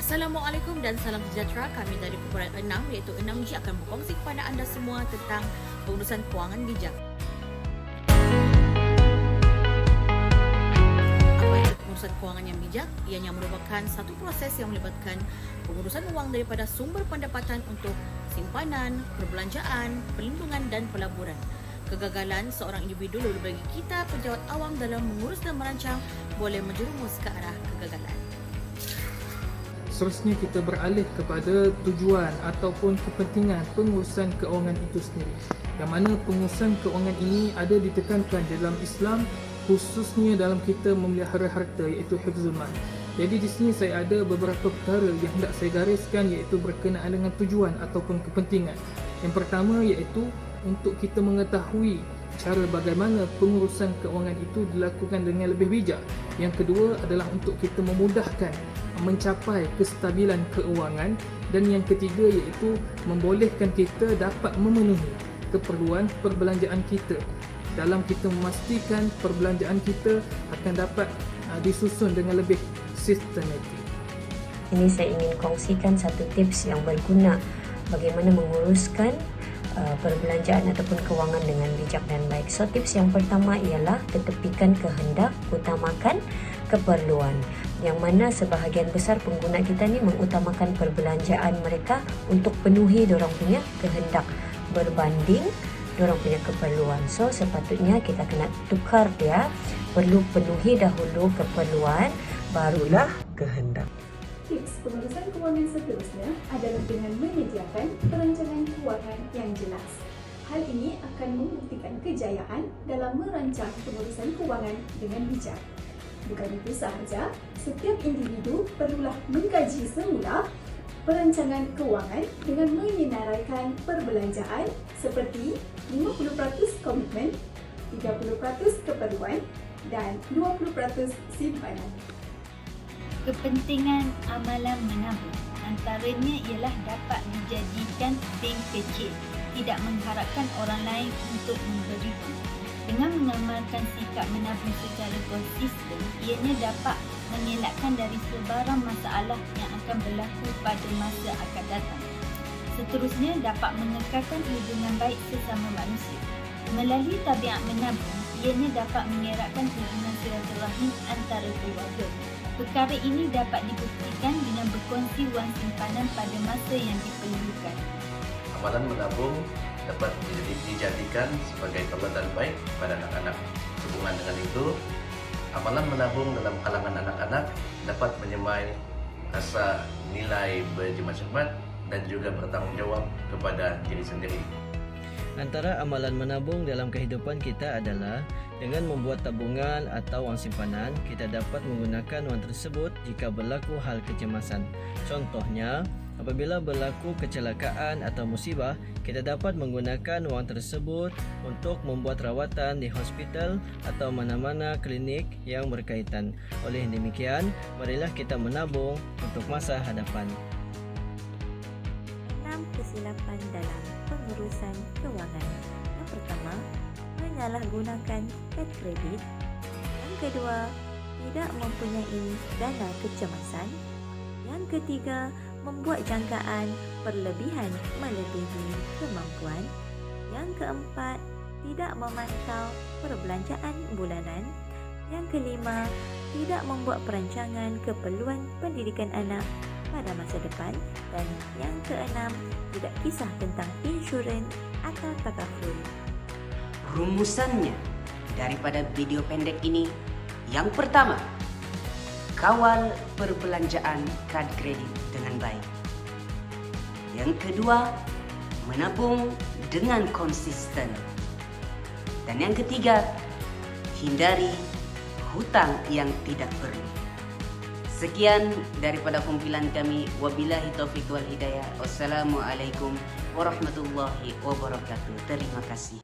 Assalamualaikum dan salam sejahtera. Kami dari kumpulan 6 iaitu 6G akan berkongsi kepada anda semua tentang pengurusan kewangan bijak. Apa itu pengurusan kewangan yang bijak? Ianya merupakan satu proses yang melibatkan pengurusan wang daripada sumber pendapatan untuk simpanan, perbelanjaan, perlindungan dan pelaburan. Kegagalan seorang individu bagi kita pejabat awam dalam mengurus dan merancang boleh menjerumus ke arah kegagalan. Seterusnya kita beralih kepada tujuan ataupun kepentingan pengurusan keuangan itu sendiri. Yang mana pengurusan keuangan ini ada ditekankan dalam Islam, khususnya dalam kita memelihara harta, iaitu hifzul mal. Jadi di sini saya ada beberapa perkara yang hendak saya gariskan, iaitu berkenaan dengan tujuan ataupun kepentingan. Yang pertama iaitu untuk kita mengetahui cara bagaimana pengurusan keuangan itu dilakukan dengan lebih bijak. Yang kedua adalah untuk kita memudahkan mencapai kestabilan keuangan, dan yang ketiga iaitu membolehkan kita dapat memenuhi keperluan perbelanjaan kita dalam kita memastikan perbelanjaan kita akan dapat disusun dengan lebih sistematik. Ini saya ingin kongsikan satu tips yang berguna bagaimana menguruskan perbelanjaan ataupun kewangan dengan bijak dan baik. So tips yang pertama ialah ketepikan kehendak, utamakan keperluan. Yang mana sebahagian besar pengguna kita ni mengutamakan perbelanjaan mereka untuk penuhi dorang punya kehendak berbanding dorang punya keperluan. So sepatutnya kita kena tukar dia, perlu penuhi dahulu keperluan, barulah kehendak. Tips pengurusan kewangan seterusnya adalah dengan menyediakan perancangan kewangan yang jelas. Hal ini akan membuktikan kejayaan dalam merancang pengurusan kewangan dengan bijak. Bukan itu sahaja, setiap individu perlulah mengkaji semula perancangan kewangan dengan menyenaraikan perbelanjaan seperti 50% komitmen, 30% keperluan dan 20% simpanan. Kepentingan amalan menabung antaranya ialah dapat dijadikan bank kecil, tidak mengharapkan orang lain untuk memberi. Dengan mengamalkan sikap menabung secara konsisten, ianya dapat mengelakkan dari sebarang masalah yang akan berlaku pada masa akan datang. Seterusnya, dapat mengekalkan hubungan baik sesama manusia. Melalui tabiat menabung, ianya dapat mengeratkan hubungan silaturahim antara keluarga. Perkara ini dapat dibuktikan dengan berkongsi wang simpanan pada masa yang diperlukan. Amalan menabung dapat dijadikan sebagai teladan baik pada anak-anak. Sehubungan dengan itu, amalan menabung dalam kalangan anak-anak dapat menyemai rasa nilai berjimat-jimat dan juga bertanggungjawab kepada diri sendiri. Antara amalan menabung dalam kehidupan kita adalah dengan membuat tabungan atau wang simpanan, kita dapat menggunakan wang tersebut jika berlaku hal kecemasan. Contohnya, apabila berlaku kecelakaan atau musibah, kita dapat menggunakan wang tersebut untuk membuat rawatan di hospital atau mana-mana klinik yang berkaitan. Oleh demikian, marilah kita menabung untuk masa hadapan. 6 kesilapan dalam pengurusan kewangan. Yang pertama, menyalahgunakan kad kredit. Yang kedua, tidak mempunyai dana kecemasan. Yang ketiga, membuat jangkaan berlebihan melebihi kemampuan. Yang keempat, tidak memantau perbelanjaan bulanan. Yang kelima, tidak membuat perancangan keperluan pendidikan anak pada masa depan. Dan yang keenam, tidak kisah tentang insurans atau takaful. Rumusannya daripada video pendek ini, yang pertama, kawal perbelanjaan kad kredit dengan baik. Yang kedua, menabung dengan konsisten. Dan yang ketiga, hindari hutang yang tidak perlu. Sekian daripada kumpulan kami. Wabillahi taufiq wal hidayah. Wassalamualaikum warahmatullahi wabarakatuh. Terima kasih.